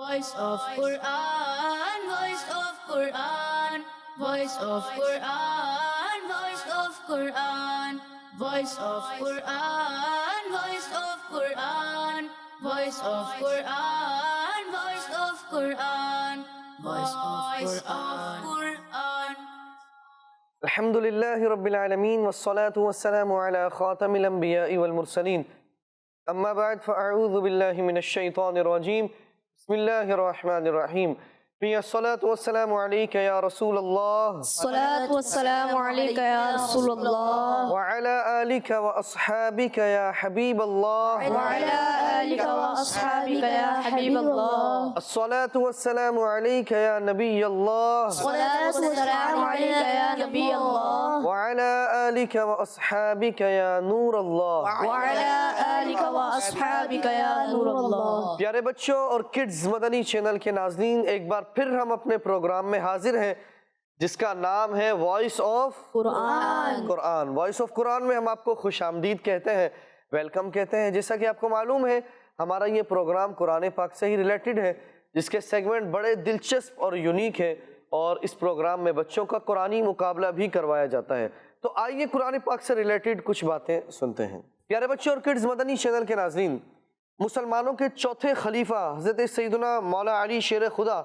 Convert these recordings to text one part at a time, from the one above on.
Voice of Quran, voice of Quran, voice of Quran, voice of Quran, voice of Quran, voice of Quran, voice of Quran, voice of Quran, voice of Quran. الحمدللہ رب العالمین والصلاة والسلام على خاتم الانبیاء والمرسلین اما بعد فاعوذ باللہ من الشیطان الرجیم بسم اللہ الرحمن الرحیم الصلاة والسلام علیکہ یا رسول اللہ الصلاة والسلام علیکہ یا رسول اللہ وعلى آلک واصحابک یا حبیب اللہ وعلى آلک واصحابک یا حبیب اللہ الصلاة والسلام علیکہ یا نبی اللہ الصلاة والسلام علیکہ یا نبی اللہ وعلى آلک واصحابک یا نور اللہ وعلى آلک واصحابک یا نور اللہ۔ پیارے بچوں اور کڈز مدنی چینل کے ناظرین، ایک بار پھر ہم اپنے پروگرام میں حاضر ہیں جس کا نام ہے voice of Quran. Voice of Quran میں ہم آپ کو خوش آمدید کہتے ہیں، ویلکم کہتے ہیں۔ جیسا کہ آپ کو معلوم ہے ہمارا یہ پروگرام قرآن پاک سے ہی ریلیٹڈ ہے، جس کے سیگمنٹ بڑے دلچسپ اور یونیک ہیں، اور اس پروگرام میں بچوں کا قرآنی مقابلہ بھی کروایا جاتا ہے۔ تو آئیے قرآن پاک سے ریلیٹڈ کچھ باتیں سنتے ہیں۔ پیارے بچوں اور کڈز مدنی چینل کے ناظرین، مسلمانوں کے چوتھے خلیفہ حضرت سیدنا مولا علی شیر خدا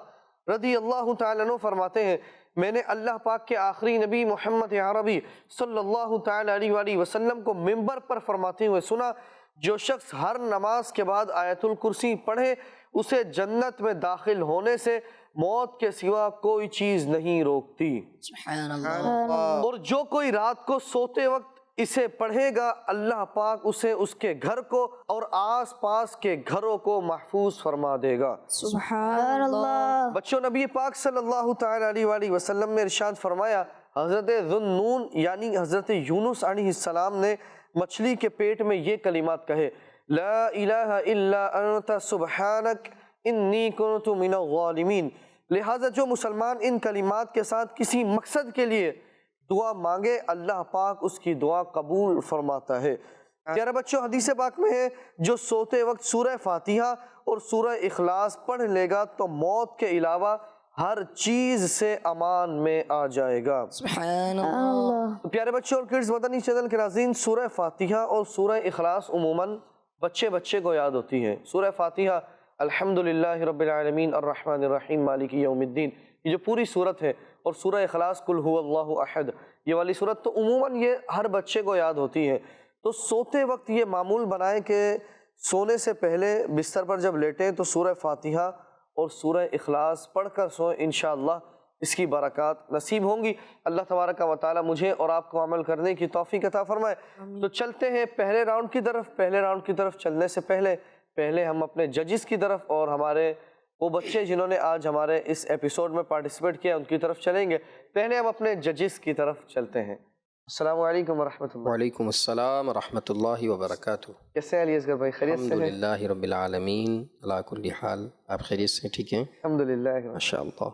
رضی اللہ تعالیٰ عنہ فرماتے ہیں، میں نے اللہ پاک کے آخری نبی محمد عربی صلی اللہ تعالیٰ علیہ وآلہ وسلم کو منبر پر فرماتے ہوئے سنا، جو شخص ہر نماز کے بعد آیت الکرسی پڑھے اسے جنت میں داخل ہونے سے موت کے سوا کوئی چیز نہیں روکتی، سبحان اللہ۔ اور جو کوئی رات کو سوتے وقت اسے پڑھے گا اللہ پاک اسے اس کے گھر کو اور آس پاس کے گھروں کو محفوظ فرما دے گا۔ سبحان اللہ۔ بچوں، نبی پاک صلی اللہ تعالیٰ علیہ وآلہ وسلم نے ارشاد فرمایا، حضرت ذو النون یعنی حضرت یونس علیہ السلام نے مچھلی کے پیٹ میں یہ کلمات کہے، لا الہ الا انت سبحانک انی کنت من الظالمین۔ لہٰذا جو مسلمان ان کلمات کے ساتھ کسی مقصد کے لیے دعا مانگے اللہ پاک اس کی دعا قبول فرماتا ہے۔ پیارے بچوں، حدیث پاک میں ہے جو سوتے وقت سورہ فاتحہ اور سورہ اخلاص پڑھ لے گا تو موت کے علاوہ ہر چیز سے امان میں آ جائے گا۔ سبحان اللہ۔ پیارے بچوں اور کڈز مدنی چینل کے ناظرین، سورہ فاتحہ اور سورہ اخلاص عموماً بچے کو یاد ہوتی ہے۔ سورہ فاتحہ الحمدللہ رب العالمین الرحمن الرحیم مالک یوم الدین، یہ جو پوری صورت ہے، اور سورہ اخلاص قل هو اللہ احد، یہ والی صورت تو عموماً یہ ہر بچے کو یاد ہوتی ہے۔ تو سوتے وقت یہ معمول بنائیں کہ سونے سے پہلے بستر پر جب لیٹیں تو سورہ فاتحہ اور سورہ اخلاص پڑھ کر سوئیں، انشاءاللہ اس کی برکات نصیب ہوں گی۔ اللہ تبارک و تعالی مجھے اور آپ کو عمل کرنے کی توفیق عطا فرمائے۔ تو چلتے ہیں پہلے راؤنڈ کی طرف۔ پہلے راؤنڈ کی طرف چلنے سے پہلے ہم اپنے ججز کی طرف اور ہمارے وہ بچے جنہوں نے آج ہمارے اس ایپیسوڈ میں پارٹیسپیٹ کیا ان کی طرف چلیں گے۔ پہلے ہم اپنے ججز کی طرف چلتے ہیں۔ السلام علیکم ورحمۃ اللہ۔ وعلیکم السلام ورحمۃ اللہ وبرکاتہ۔ کیسے ہیں علی اصغر بھائی؟ خیریت سے ہیں؟ الحمدللہ رب العالمین علی کل حال۔ آپ خیریت سے ٹھیک ہیں؟ الحمدللہ۔ ماشاء اللہ۔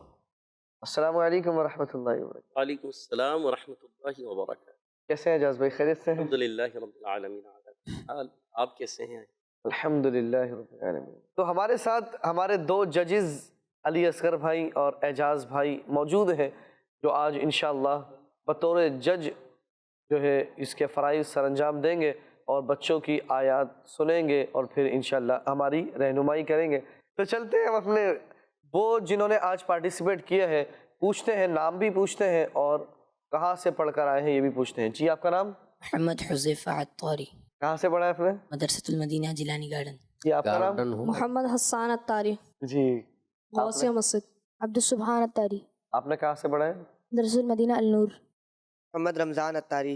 السلام علیکم ورحمۃ اللہ وبرکاتہ۔ وعلیکم السلام ورحمۃ اللہ وبرکاتہ۔ کیسے ہیں اجاز بھائی؟ خیریت سے ہیں؟ الحمدللہ رب العالمین علی حال۔ آپ کیسے ہیں؟ الحمدللہ رب العالمین۔ تو ہمارے ساتھ ہمارے دو ججز علی اصغر بھائی اور اعجاز بھائی موجود ہیں، جو آج انشاءاللہ بطور جج جو ہے اس کے فرائض سر انجام دیں گے اور بچوں کی آیات سنیں گے اور پھر انشاءاللہ ہماری رہنمائی کریں گے۔ تو چلتے ہیں ہم اپنے وہ جنہوں نے آج پارٹیسپیٹ کیا ہے پوچھتے ہیں، نام بھی پوچھتے ہیں اور کہاں سے پڑھ کر آئے ہیں یہ بھی پوچھتے ہیں۔ جی آپ کا نام؟ محمد حذیفہ عطاری، کہاں سے پڑھا ہے آپ نے؟ مدرسۃ المدینہ جیلانی گارڈن۔ جی آپ کا نام؟ گارڈن ہوں۔ محمد حسان الطاری، جی غوثیہ مسجد۔ عبد السبحان الطاری، آپ نے کہاں سے پڑھا ہے؟ مدرسۃ المدینہ النور۔ محمد رمضان الطاری،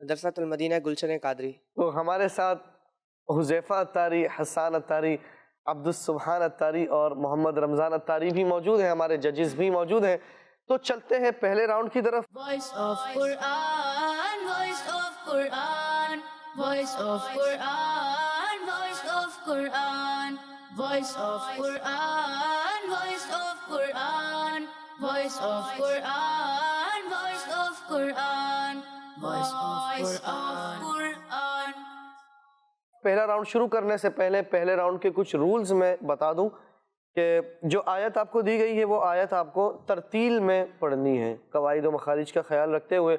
مدرسۃ المدینہ گلشن قادری۔ تو ہمارے ساتھ حذیفہ الطاری، حسان الطاری، عبد السبحان الطاری اور محمد رمضان الطاری بھی موجود ہیں، ہمارے ججز بھی موجود ہیں۔ تو چلتے ہیں پہلے راؤنڈ کی طرف۔ Voice of Quran, voice of Quran, voice of Quran, voice of Quran, voice of Quran, voice of Quran, voice of Quran, voice of Quran, voice of Quran. پہلا راؤنڈ شروع کرنے سے پہلے راؤنڈ کے کچھ رولز میں بتا دوں کہ جو آیت آپ کو دی گئی ہے وہ آیت آپ کو ترتیل میں پڑھنی ہے، قواعد و مخارج کا خیال رکھتے ہوئے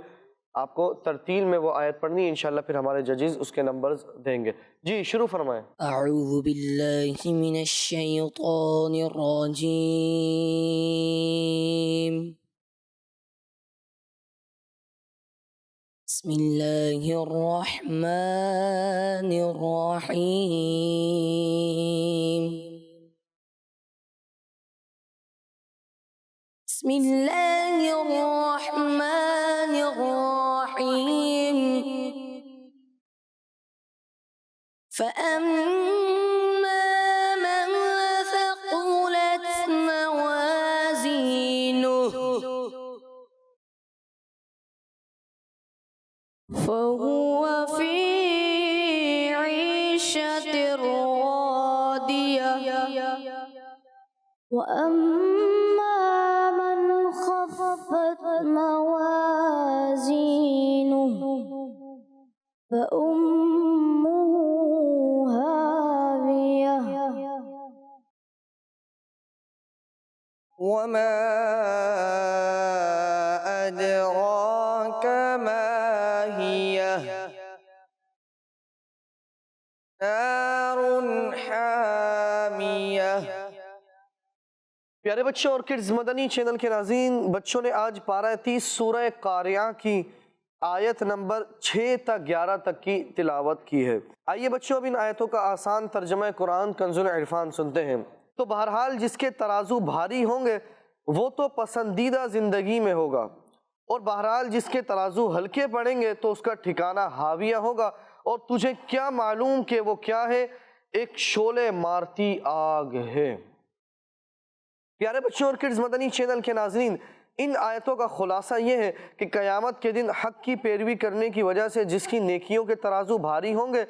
آپ کو ترتیل میں وہ آیت پڑھنی ہے، انشاءاللہ پھر ہمارے ججز اس کے نمبرز دیں گے۔ جی شروع فرمائیں۔ اعوذ باللہ من الشیطان الرجیم، بسم اللہ الرحمن الرحیم، بسم اللہ الرحمن الرحیم، فأما من ثقلت موازينه فهو في عيشة راضية وأما من خفت موازينه فأمه هاوية وما أدراك ما هي نار حامية۔ پیارے بچوں اور کڈز مدنی چینل کے ناظرین، بچوں نے آج پارہ 30 سورہ قاریہ کی آیت نمبر 6 تا 11 تک کی تلاوت کی ہے۔ آئیے بچوں اب ان آیتوں کا آسان ترجمہ قرآن کنز العرفان سنتے ہیں۔ تو بہرحال جس کے ترازو بھاری ہوں گے وہ تو پسندیدہ زندگی میں ہوگا، اور بہرحال جس کے ترازو ہلکے پڑیں گے تو اس کا ٹھکانہ حاویہ ہوگا، اور تجھے کیا معلوم کہ وہ کیا ہے؟ ایک شعلے مارتی آگ ہے۔ پیارے بچوں اور کڈز مدنی چینل کے ناظرین، ان آیتوں کا خلاصہ یہ ہے کہ قیامت کے دن حق کی پیروی کرنے کی وجہ سے جس کی نیکیوں کے ترازو بھاری ہوں گے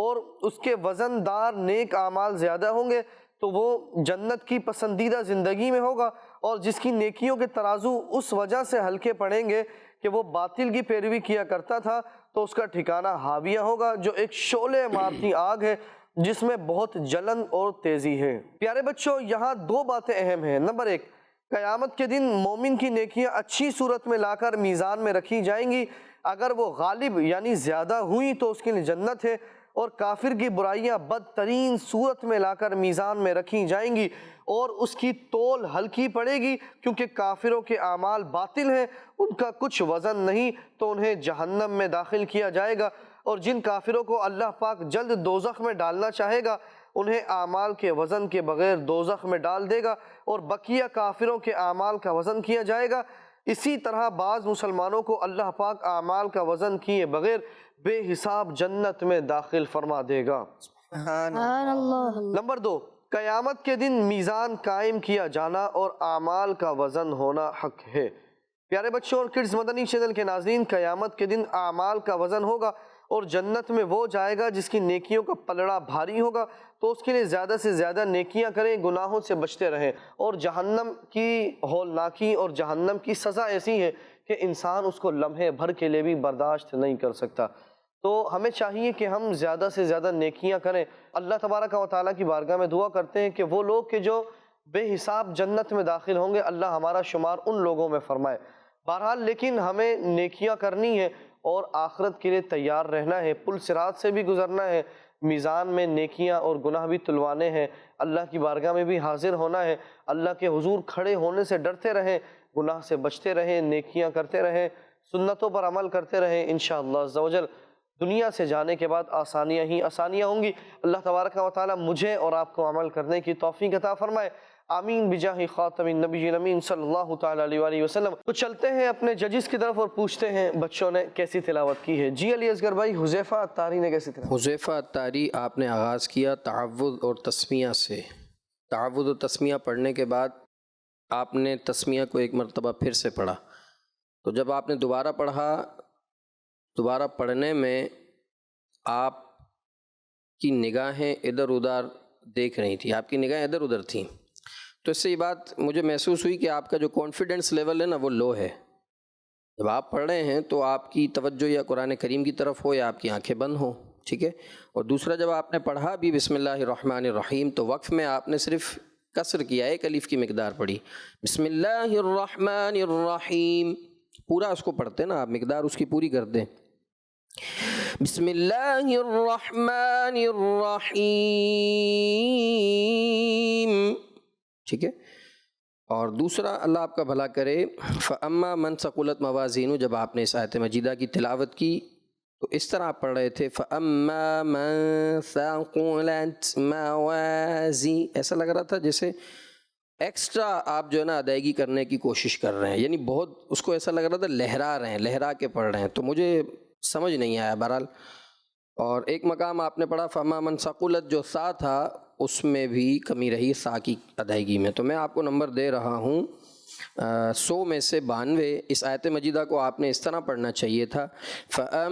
اور اس کے وزن دار نیک اعمال زیادہ ہوں گے تو وہ جنت کی پسندیدہ زندگی میں ہوگا، اور جس کی نیکیوں کے ترازو اس وجہ سے ہلکے پڑیں گے کہ وہ باطل کی پیروی کیا کرتا تھا تو اس کا ٹھکانہ حاویہ ہوگا، جو ایک شعلے مارتی آگ ہے جس میں بہت جلن اور تیزی ہے۔ پیارے بچوں یہاں دو باتیں اہم ہیں۔ نمبر 1، قیامت کے دن مومن کی نیکیاں اچھی صورت میں لا کر میزان میں رکھی جائیں گی، اگر وہ غالب یعنی زیادہ ہوئی تو اس کے لیے جنت ہے، اور کافر کی برائیاں بدترین صورت میں لا کر میزان میں رکھی جائیں گی اور اس کی تول ہلکی پڑے گی، کیونکہ کافروں کے اعمال باطل ہیں، ان کا کچھ وزن نہیں، تو انہیں جہنم میں داخل کیا جائے گا، اور جن کافروں کو اللہ پاک جلد دوزخ میں ڈالنا چاہے گا انہیں اعمال کے وزن کے بغیر دوزخ میں ڈال دے گا، اور بقیہ کافروں کے اعمال کا وزن کیا جائے گا۔ اسی طرح بعض مسلمانوں کو اللہ پاک اعمال کا وزن کیے بغیر بے حساب جنت میں داخل فرما دے گا۔ سبحان اللہ۔ نمبر 2، قیامت کے دن میزان قائم کیا جانا اور اعمال کا وزن ہونا حق ہے۔ پیارے بچوں اور کڈز مدنی چینل کے ناظرین، قیامت کے دن اعمال کا وزن ہوگا اور جنت میں وہ جائے گا جس کی نیکیوں کا پلڑا بھاری ہوگا، تو اس کے لیے زیادہ سے زیادہ نیکیاں کریں، گناہوں سے بچتے رہیں، اور جہنم کی ہولناکی اور جہنم کی سزا ایسی ہے کہ انسان اس کو لمحے بھر کے لیے بھی برداشت نہیں کر سکتا۔ تو ہمیں چاہیے کہ ہم زیادہ سے زیادہ نیکیاں کریں۔ اللہ تبارک و تعالیٰ کی بارگاہ میں دعا کرتے ہیں کہ وہ لوگ کہ جو بے حساب جنت میں داخل ہوں گے اللہ ہمارا شمار ان لوگوں میں فرمائے۔ بہرحال لیکن ہمیں نیکیاں کرنی ہے اور آخرت کے لیے تیار رہنا ہے، پل صراط سے بھی گزرنا ہے، میزان میں نیکیاں اور گناہ بھی تلوانے ہیں، اللہ کی بارگاہ میں بھی حاضر ہونا ہے۔ اللہ کے حضور کھڑے ہونے سے ڈرتے رہیں، گناہ سے بچتے رہیں، نیکیاں کرتے رہیں، سنتوں پر عمل کرتے رہیں، انشاءاللہ عز و جل دنیا سے جانے کے بعد آسانیاں ہی آسانیاں ہوں گی۔ اللہ تبارک و تعالیٰ مجھے اور آپ کو عمل کرنے کی توفیق عطا فرمائے، آمین بجاہ خاتم النبیین امین صلی اللہ تعالیٰ علیہ وآلہ وسلم۔ تو چلتے ہیں اپنے ججز کی طرف اور پوچھتے ہیں بچوں نے کیسی تلاوت کی ہے۔ جی علی اصغر بھائی، حذیفہ الطاری نے کیسی تلاوت؟ حذیفہ الطاری آپ نے آغاز کیا تعوذ اور تسمیہ سے۔ تعوذ و تسمیہ پڑھنے کے بعد آپ نے تسمیہ کو ایک مرتبہ پھر سے پڑھا، تو جب آپ نے دوبارہ پڑھا، دوبارہ پڑھنے میں آپ کی نگاہیں ادھر ادھر دیکھ رہی تھیں، آپ کی نگاہیں ادھر ادھر تھیں، تو اس سے یہ بات مجھے محسوس ہوئی کہ آپ کا جو کانفیڈنس لیول ہے نا وہ لو ہے۔ جب آپ پڑھ رہے ہیں تو آپ کی توجہ یا قرآن کریم کی طرف ہو یا آپ کی آنکھیں بند ہوں، ٹھیک ہے؟ اور دوسرا جب آپ نے پڑھا بھی بسم اللہ الرحمن الرحیم تو وقف میں آپ نے صرف کسر کیا، ایک الف کی مقدار پڑھی. بسم اللہ الرحمن الرحیم، پورا اس کو پڑھتے نا آپ، مقدار اس کی پوری کرتے. بسم اللہ الرحمن الرحیم، ٹھیک ہے. اور دوسرا، اللہ آپ کا بھلا کرے، فَأَمَّا مَنْ ثَقُلَتْ مَوَازِينُ، جب آپ نے اس آیت مجیدہ کی تلاوت کی تو اس طرح آپ پڑھ رہے تھے فَأَمَّا مَنْ ثَقُلَتْ مَوَازِينُ، ایسا لگ رہا تھا جیسے ایکسٹرا آپ جو ہے نا ادائیگی کرنے کی کوشش کر رہے ہیں، یعنی بہت اس کو ایسا لگ رہا تھا لہرا رہے ہیں، لہرا کے پڑھ رہے ہیں، تو مجھے سمجھ نہیں آیا بہرحال. اور ایک مقام آپ نے پڑھا فَأَمَّا مَنْ ثَقُلَتْ، جو سا تھا اس میں بھی کمی رہی سا کی ادائیگی میں. تو میں آپ کو نمبر دے رہا ہوں 100 میں سے 92. اس آیت مجیدہ کو آپ نے اس طرح پڑھنا چاہیے تھا فَأَمَّا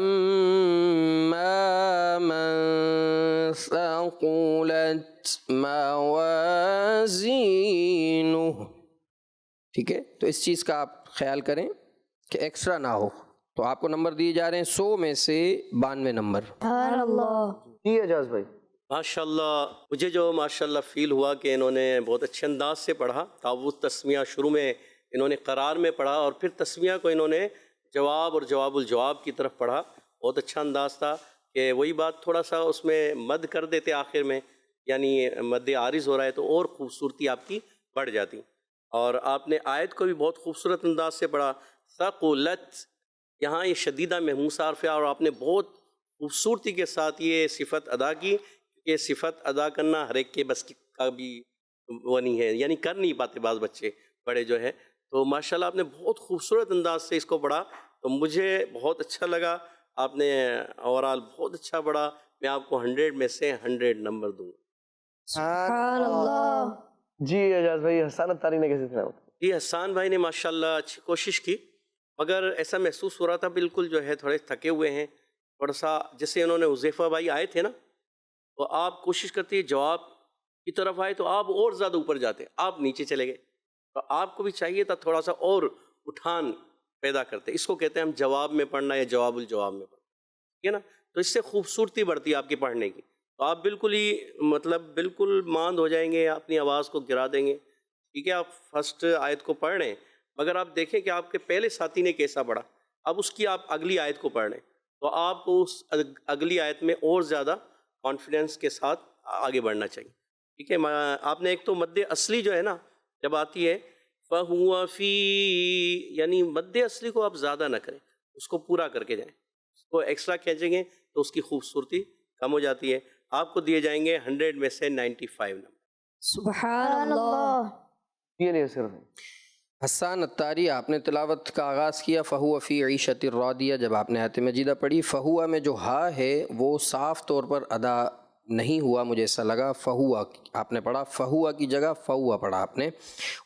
مَنْ ثَقُلَتْ مَوَازِينُهُ، ٹھیک ہے. تو اس چیز کا آپ خیال کریں کہ ایکسٹرا نہ ہو. تو آپ کو نمبر دیے جا رہے ہیں 100 میں سے 92 نمبر. سبحان اللہ. جی اعجاز بھائی. ماشاءاللہ، مجھے جو ماشاءاللہ فیل ہوا کہ انہوں نے بہت اچھے انداز سے پڑھا. تعوذ تسمیہ شروع میں انہوں نے قرار میں پڑھا اور پھر تسمیہ کو انہوں نے جواب اور جواب الجواب کی طرف پڑھا. بہت اچھا انداز تھا کہ وہی بات تھوڑا سا اس میں مد کر دیتے آخر میں، یعنی مد عارض ہو رہا ہے تو اور خوبصورتی آپ کی بڑھ جاتی. اور آپ نے آیت کو بھی بہت خوبصورت انداز سے پڑھا. ثقلت، یہاں یہ شدیدہ محموس حرف ہے اور آپ نے بہت خوبصورتی کے ساتھ یہ صفت ادا کی. یہ صفت ادا کرنا ہر ایک کے بس کا بھی وہ نہیں ہے، یعنی کر نہیں پاتے بعض بچے بڑے جو ہے. تو ماشاءاللہ آپ نے بہت خوبصورت انداز سے اس کو پڑھا، تو مجھے بہت اچھا لگا. آپ نے اوورال بہت اچھا پڑھا. میں آپ کو 100 میں سے 100 نمبر دوں گا. سبحان اللہ. جی اعجاز بھائی، حسان الطاری نے کیسے تلاوت کی؟ جی حسان بھائی نے ماشاءاللہ اچھی کوشش کی، مگر ایسا محسوس ہو رہا تھا بالکل جو ہے تھوڑے تھکے ہوئے ہیں. تھوڑا سا جیسے انہوں نے حذیفہ بھائی آئے تھے نا، تو آپ کوشش کرتے جواب کی طرف آئے تو آپ اور زیادہ اوپر جاتے، آپ نیچے چلے گئے. تو آپ کو بھی چاہیے تھا تھوڑا سا اور اٹھان پیدا کرتے. اس کو کہتے ہیں ہم جواب میں پڑھنا یا جواب الجواب میں پڑھنا، ٹھیک ہے نا. تو اس سے خوبصورتی بڑھتی ہے آپ کی پڑھنے کی. تو آپ بالکل ہی مطلب بالکل ماند ہو جائیں گے، اپنی آواز کو گرا دیں گے. ٹھیک ہے، آپ فرسٹ آیت کو پڑھ رہے ہیں، مگر آپ دیکھیں کہ آپ کے پہلے ساتھی نے کیسا پڑھا، اب اس کی آپ اگلی آیت کو پڑھ رہے ہیں، تو آپ کو اس اگلی آیت میں اور زیادہ کانفیڈنس کے ساتھ آگے بڑھنا چاہیے. ٹھیک ہے، آپ نے ایک تو مد اصلی جو ہے نا جب آتی ہے فَهُوَ فِي، یعنی مد اصلی کو آپ زیادہ نہ کریں، اس کو پورا کر کے جائیں. اس کو ایکسٹرا کھینچیں گے تو اس کی خوبصورتی کم ہو جاتی ہے. آپ کو دیے جائیں گے 100 میں سے 95 نمبر. سبحان اللہ. یہ نہیں صرف حسان الطاری، آپ نے تلاوت کا آغاز کیا فَهُوَ فِي عِيشَةٍ رَاضِيَةٍ. جب آپ نے آیت مجیدہ پڑھی فَهُوَ میں جو ہا ہے وہ صاف طور پر ادا نہیں ہوا، مجھے ایسا لگا. فَهُوَ آپ نے پڑھا، فَهُوَ کی جگہ فَهُوَ پڑھا آپ نے،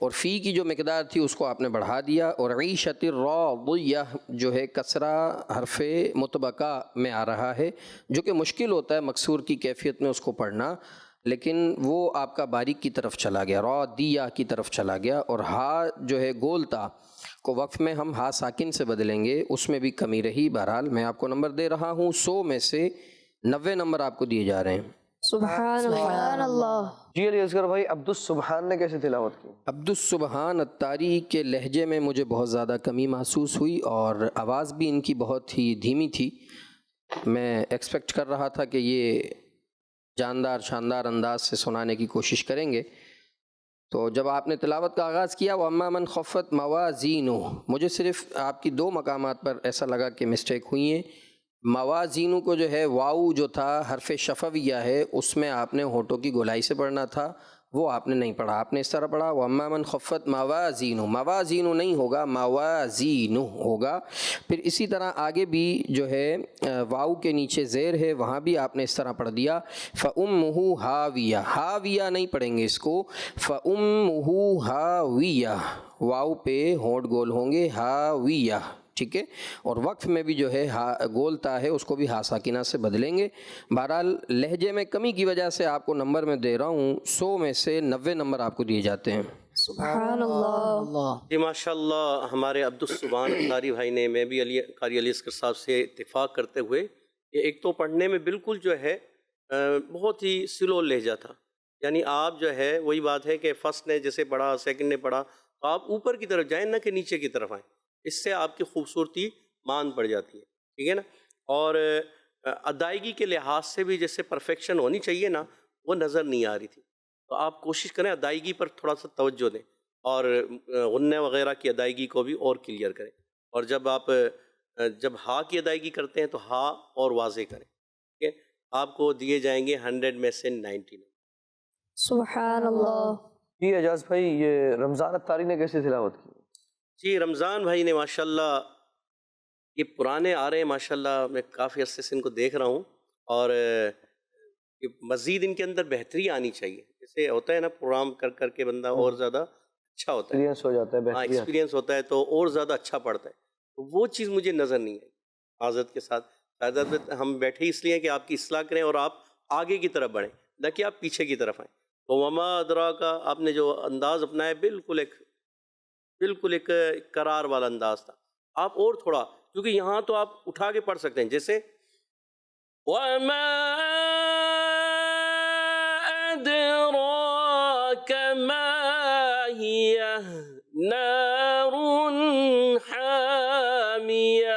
اور فی کی جو مقدار تھی اس کو آپ نے بڑھا دیا. اور عِيشَةٍ رَاضِيَةٍ جو ہے کسرہ حرف مطبقہ میں آ رہا ہے، جو کہ مشکل ہوتا ہے مکسور کی کیفیت میں اس کو پڑھنا، لیکن وہ آپ کا باریک کی طرف چلا گیا، رَاضِيَةٍ کی طرف چلا گیا. اور ہا جو ہے گولتا کو وقف میں ہم ہا ساکن سے بدلیں گے، اس میں بھی کمی رہی. بہرحال میں آپ کو نمبر دے رہا ہوں 100 میں سے 90 نمبر آپ کو دیے جا رہے ہیں. سبحان اللہ. جی علی اصغر بھائی، عبدالسبحان نے کیسے تلاوت کی؟ عبدالسبحان الطاری کے لہجے میں مجھے بہت زیادہ کمی محسوس ہوئی اور آواز بھی ان کی بہت ہی دھیمی تھی. میں ایکسپیکٹ کر رہا تھا کہ یہ جاندار شاندار انداز سے سنانے کی کوشش کریں گے. تو جب آپ نے تلاوت کا آغاز کیا وَأَمَّا مَنْ خَفَّتْ مَوَازِينُهُ، مجھے صرف آپ کی 2 مقامات پر ایسا لگا کہ مسٹیک ہوئی ہیں. موازینو کو جو ہے واؤ جو تھا حرف شفویہ ہے، اس میں آپ نے ہونٹوں کی گولائی سے پڑھنا تھا، وہ آپ نے نہیں پڑھا. آپ نے اس طرح پڑھا وَأَمَّا مَنْ خَفَّتْ مَوَازِينُهُ، موازینو نہیں ہوگا، موازینو ہوگا. پھر اسی طرح آگے بھی جو ہے واؤ کے نیچے زیر ہے، وہاں بھی آپ نے اس طرح پڑھ دیا فَأُمُّهُ ہاویہ. ہاویہ نہیں پڑھیں گے اس کو، فَأُمُّهُ ہاویہ، واؤ پہ ہونٹ گول ہوں گے، ہاویہ. ٹھیک ہے، اور وقف میں بھی جو ہے گولتا ہے اس کو بھی ہا ساکنہ سے بدلیں گے. بہرحال لہجے میں کمی کی وجہ سے آپ کو نمبر میں دے رہا ہوں 100 میں سے 90 نمبر آپ کو دیے جاتے ہیں. سبحان اللہ. جی ماشاءاللہ، ہمارے عبدالسبحان الطاری بھائی نے، میں بھی قاری علی اصغر صاحب سے اتفاق کرتے ہوئے، کہ ایک تو پڑھنے میں بالکل جو ہے بہت ہی سلو لہجہ تھا، یعنی آپ جو ہے وہی بات ہے کہ فرسٹ نے جیسے پڑھا، سیکنڈ نے پڑھا، تو آپ اوپر کی طرف جائیں نہ کہ نیچے کی طرف آئیں. اس سے آپ کی خوبصورتی مان پڑ جاتی ہے. ٹھیک ہے نا. اور ادائیگی کے لحاظ سے بھی جیسے پرفیکشن ہونی چاہیے نا، وہ نظر نہیں آ رہی تھی. تو آپ کوشش کریں ادائیگی پر تھوڑا سا توجہ دیں، اور غنّے وغیرہ کی ادائیگی کو بھی اور کلیئر کریں. اور جب ہا کی ادائیگی کرتے ہیں تو ہا اور واضح کریں. ٹھیک ہے. آپ کو دیے جائیں گے 100 میں سے 90. سبحان اللہ. جی اعجاز بھائی، یہ رمضان اتاری نے کیسے تلاوت کی؟ جی رمضان بھائی نے ماشاءاللہ، یہ پرانے آ رہے ہیں ماشاءاللہ، میں کافی عرصے سے ان کو دیکھ رہا ہوں، اور یہ مزید ان کے اندر بہتری آنی چاہیے. جیسے ہوتا ہے نا، پروگرام کر کر کے بندہ اور زیادہ اچھا ہوتا ہے، ایکسپیرینس ہو جاتا ہے، ہاں بہتری. ایکسپیرینس ہوتا ہے تو اور زیادہ اچھا پڑتا ہے. تو وہ چیز مجھے نظر نہیں آئی حضرت کے ساتھ. حضرت ہم بیٹھے اس لیے کہ آپ کی اصلاح کریں اور آپ آگے کی طرف بڑھیں، نہ کہ آپ پیچھے کی طرف آئیں. تو وما ادرا کا آپ نے جو انداز اپنایا، بالکل ایک قرار والا انداز تھا. آپ اور تھوڑا، کیونکہ یہاں تو آپ اٹھا کے پڑھ سکتے ہیں، جیسے وما ادراک ما ہی نار حامیہ،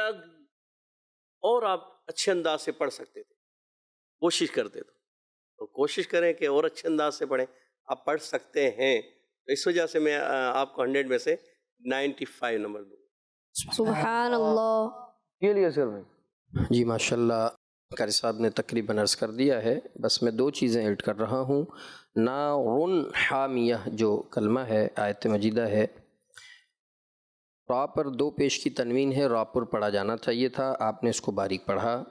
اور آپ اچھے انداز سے پڑھ سکتے تھے، کوشش کرتے تو کوشش کریں کہ اور اچھے انداز سے پڑھیں. آپ پڑھ سکتے ہیں، تو اس وجہ سے میں آپ کو 100 میں سے 95 نمبر دوں. سبحان اللہ. یہ لیے اصغر بھائی. جی ماشاءاللہ، قاری صاحب نے تقریباً عرض کر دیا ہے. بس میں 2 چیزیں ایڈ کر رہا ہوں. نارن حامیہ جو کلمہ ہے، آیت مجیدہ ہے، را پر 2 پیش کی تنوین ہے، را پر پڑھا جانا چاہیے تھا، آپ نے اس کو باریک پڑھا.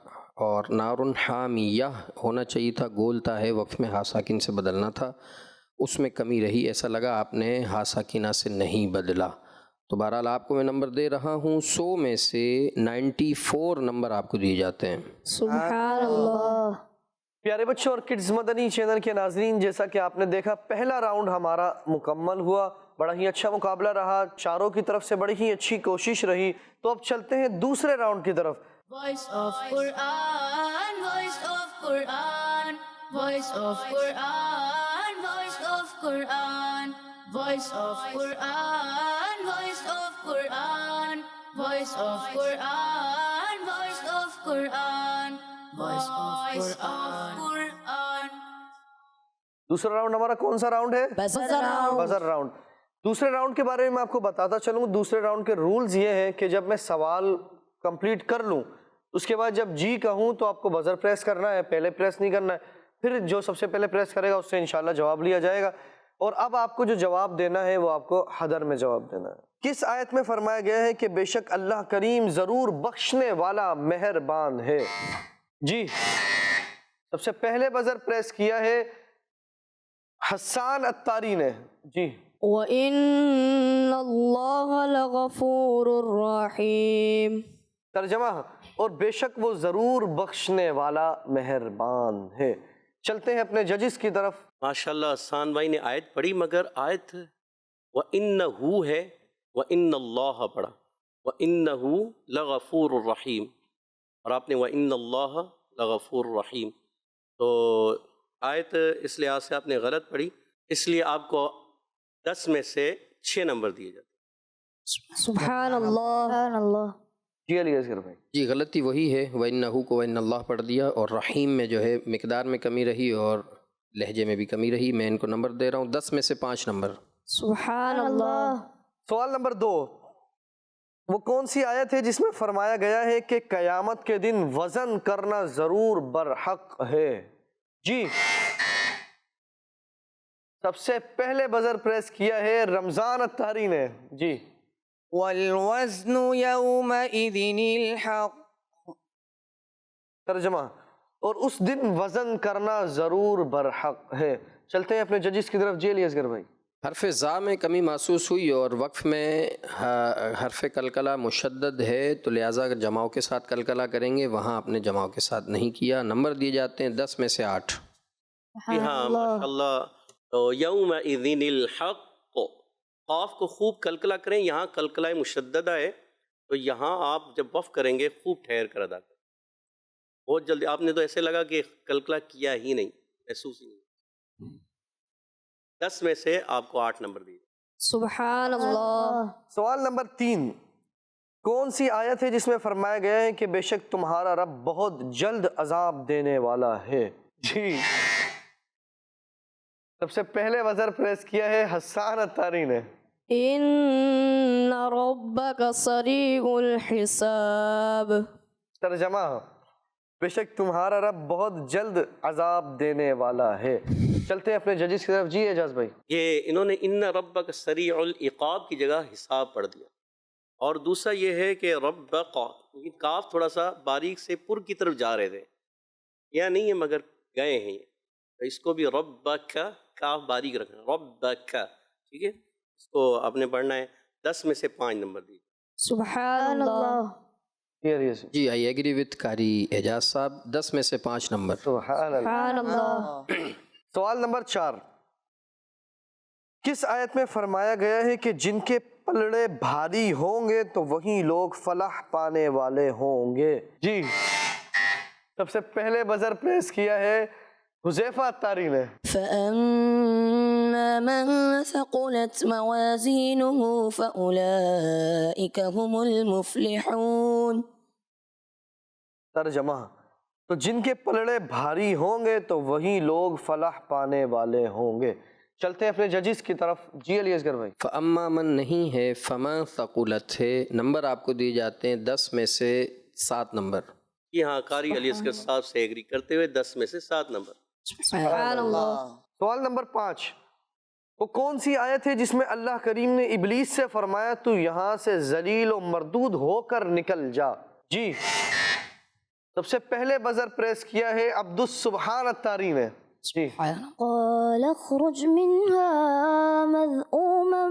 اور نارن حامیہ ہونا چاہیے تھا، گولتا ہے، وقف میں ہا ساکن سے بدلنا تھا، اس میں کمی رہی. ایسا لگا آپ نے ہا ساکنہ سے نہیں بدلا. تو بہرحال آپ کو میں نمبر دے رہا ہوں. 100 میں سے 94 نمبر آپ کو دیے جاتے ہیں. سبحان اللہ. پیارے بچوں اور کڈز مدنی چینل کے ناظرین، جیسا کہ آپ نے دیکھا پہلا راؤنڈ ہمارا مکمل ہوا. بڑا ہی اچھا مقابلہ رہا، چاروں کی طرف سے بڑی ہی اچھی کوشش رہی. تو اب چلتے ہیں دوسرے راؤنڈ کی طرف. Voice of Quran, voice of Quran, voice of Quran, voice of Quran, voice of Quran, voice of Quran, voice of Quran, voice of Quran, voice of Quran. دوسرا راؤنڈ ہمارا کون سا راؤنڈ ہے؟ Buzzer round. دوسرے round کے بارے میں میں آپ کو بتاتا چلوں. دوسرے راؤنڈ کے رولز یہ ہیں کہ جب میں سوال کمپلیٹ کر لوں، اس کے بعد جب جی کہوں تو آپ کو بزر پریس کرنا ہے، پہلے پریس نہیں کرنا ہے. پھر جو سب سے پہلے پریس کرے گا اس سے انشاءاللہ جواب لیا جائے گا. اور اب آپ کو جو جواب دینا ہے وہ آپ کو حدر میں جواب دینا ہے. کس آیت میں فرمایا گیا ہے کہ بے شک اللہ کریم ضرور بخشنے والا مہربان ہے؟ جی سب سے پہلے بزر پریس کیا ہے حسان اتاری نے. جی وَإِنَّ اللَّهَ لَغَفُورٌ رَحِيمٌ. ترجمہ، اور بے شک وہ ضرور بخشنے والا مہربان ہے. چلتے ہیں اپنے ججز کی طرف. ماشاءاللہ حسان بھائی نے آیت پڑھی، مگر آیت وَإِنَّهُ ہے، وَإِنَّ اللَّهَ پڑھا، وَإِنَّهُ لَغَفُورٌ الرَّحِيمٌ، اور آپ نے وَإِنَّ اللَّهَ لَغَفُورٌ الرَّحِيمٌ. تو آیت اس لحاظ سے آپ نے غلط پڑھی، اس لیے آپ کو 10 میں سے 6 نمبر دیے جاتے ہیں. سبحان اللہ. سبحان اللہ. جی علی اصغر بھائی. جی غلطی وہی ہے، وَإِنَّهُ کو وَإِنَّ اللَّهَ پڑھ دیا، اور رحیم میں جو ہے مقدار میں کمی رہی اور لہجے میں بھی کمی رہی. میں ان کو نمبر دے رہا ہوں 10 میں سے 5 نمبر. سبحان اللہ. سوال نمبر 2، وہ کون سی آیت ہے جس میں فرمایا گیا ہے کہ قیامت کے دن وزن کرنا ضرور برحق ہے؟ جی سب سے پہلے بزر پریس کیا ہے رمضان اتاری نے. جی والوزن يومئذ الحق. ترجمہ، اور اس دن وزن کرنا ضرور برحق ہے. چلتے ہیں اپنے ججز کی طرف. جی علی اصغر بھائی. حرف زا میں کمی محسوس ہوئی اور وقف میں حرف قلقلہ مشدد ہے، تو لہٰذا اگر جماؤں کے ساتھ قلقلہ کریں گے، وہاں آپ نے جماؤں کے ساتھ نہیں کیا. نمبر دیے جاتے ہیں 10 میں سے 8. جی ہاں ماشاءاللہ. تو یومئذ الحق، قاف کو خوب قلقلہ کریں. یہاں قلقلہ مشددہ ہے، تو یہاں آپ جب وقف کریں گے خوب ٹھہر کر ادا کریں. بہت جلدی آپ نے تو ایسے لگا کہ قلقلہ کیا ہی نہیں، محسوس ہی نہیں. 10 میں سے آپ کو 8 نمبر دیے۔ سبحان اللہ. سوال نمبر 3، کون سی آیت ہے جس میں فرمایا گیا ہے کہ بے شک تمہارا رب بہت جلد عذاب دینے والا ہے؟ جی، سب سے پہلے وزر پریس کیا ہے حسان اتاری نے۔ ان ربک سریع الحساب. ترجمہ، بے شک تمہارا رب بہت جلد عذاب دینے والا ہے۔ چلتے ہیں اپنے ججز کی طرف۔ جی اعجاز بھائی۔ یہ انہوں نے ان ربک سریع العقاب کی جگہ حساب پڑھ دیا، اور دوسرا یہ ہے کہ ربک، یہ کاف تھوڑا سا باریک سے پر کی طرف جا رہے تھے، یا نہیں ہے مگر گئے ہیں یہ، تو اس کو بھی ربک، کاف باریک رکھنا، ربک، ٹھیک ہے، اس کو آپ نے پڑھنا ہے۔ 10 میں سے 5 نمبر دیجیے۔ سبحان اللہ. جی آئی ایگری وتھ قاری اعجاز صاحب، 10 میں سے 5 نمبر۔ سبحان اللہ۔ سبحان اللہ. سوال نمبر 4، کس آیت میں فرمایا گیا ہے کہ جن کے پلڑے بھاری ہوں گے تو وہی لوگ فلاح پانے والے ہوں گے؟ جی، سب سے پہلے بزر پریس کیا ہے حذیفہ اتاری نے۔ فأما من ثقلت موازينه فأولئك هم المفلحون. ترجمہ، تو جن کے پلڑے بھاری ہوں گے تو وہی لوگ فلاح پانے والے ہوں گے۔ چلتے ہیں اپنے ججز کی طرف۔ جی علی اصغر بھائی۔ فاما من نہیں ہے، فما ثقلت ہے، نمبر آپ کو دیے جاتے ہیں 10 میں سے 7 نمبر۔ جی ہاں، قاری علی اصغر صاحب سے ایگری کرتے ہوئے 10 میں سے 7 نمبر۔ سبحان اللہ. سوال نمبر 5، وہ کون سی آیت ہے جس میں اللہ کریم نے ابلیس سے فرمایا تو یہاں سے ذلیل و مردود ہو کر نکل جا؟ جی، سب سے پہلے بزر پریس کیا ہے عبدالسبحان اتاری نے۔ جی، قال اخرج منها مذءوما